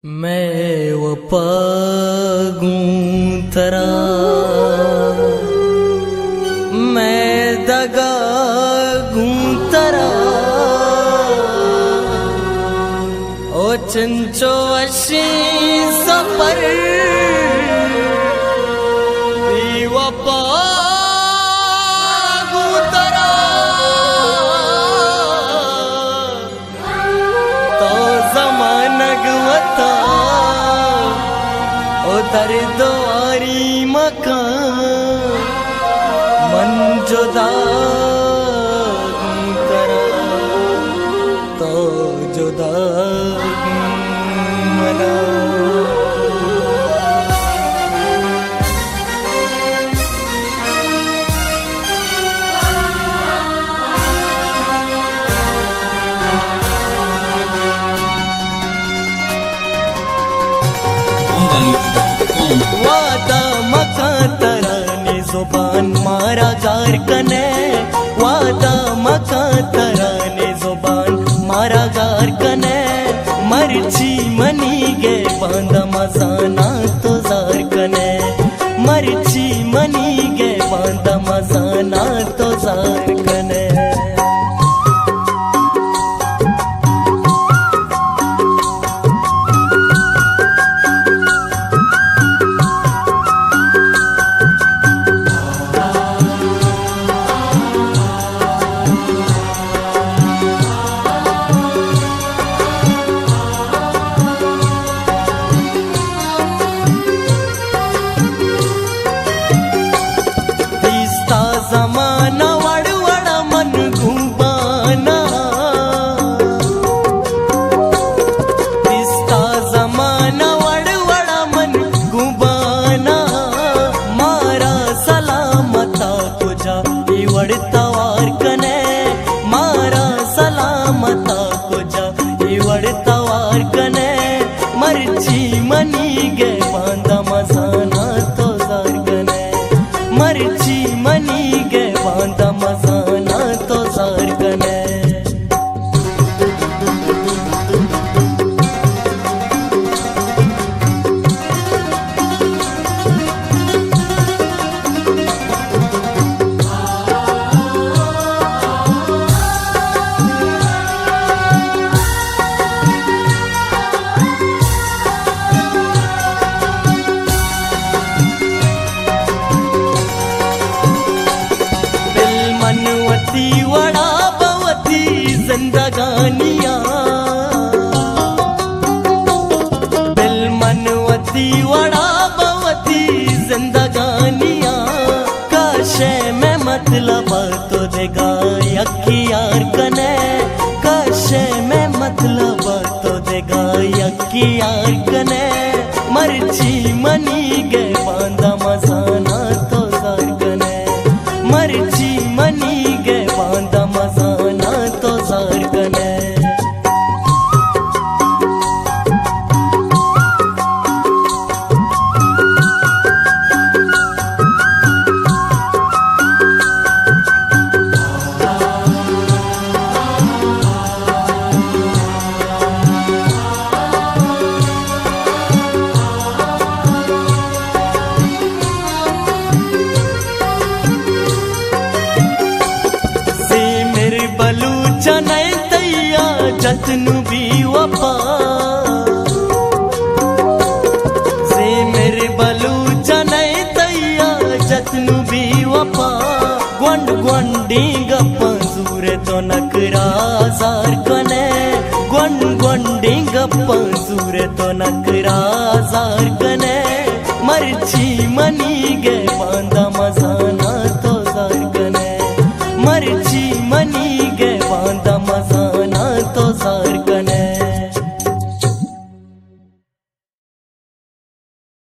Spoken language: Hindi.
मैं वो पागूं तरा मैं दगागूं तरा ओ चंचो अशी सफर वो पागूं तरा तो जमानग वता दरद्वारी मकान मन जुदा करा तो जुदा मना वादा मकान तराने जुबान मारा गार कने वादा मकान तराने जुबान मारा गार कने मर्ची मनी गे बांधा मजाना तो जार कने मर्ची मनी गे बांधा मजाना तो जार कने जमाना वड़वड़ा मन घुबाना इसका जमाना वड़वड़ा मन घुबाना मारा सलामता तुझा इवड़ता वार कने मारा सलामता तुझा इवड़ता वार कने मर्ची मनी गे बांधा मजाना तो जार कने मर्ची मनी गे बांधा मजाना तो जार कने मनवती वड़ा बवती जिंदगानिया बिल मनवती वड़ा बवती जिंदगानिया काशे में मतलब तो देगा यकी यार कने काशे में मतलब तो देगा यकी यार कने मर्ची मनी गे बांधा मजाना तो जार कने मर्ची मनी गे बांधा मजाना तो जार कने बलूचा नहीं तैया जतनु भी वफा से मेरे बलूचा नहीं तैया जतनु भी वफा ग्वंड ग्वंडी गप्पा सूरे तो नकरा जार कने ग्वंड ग्वंडी गप्पा सूरे तो नकरा जार कने मर्ची मनी गे बांधा मजाना तो जार कने मर्ची मनी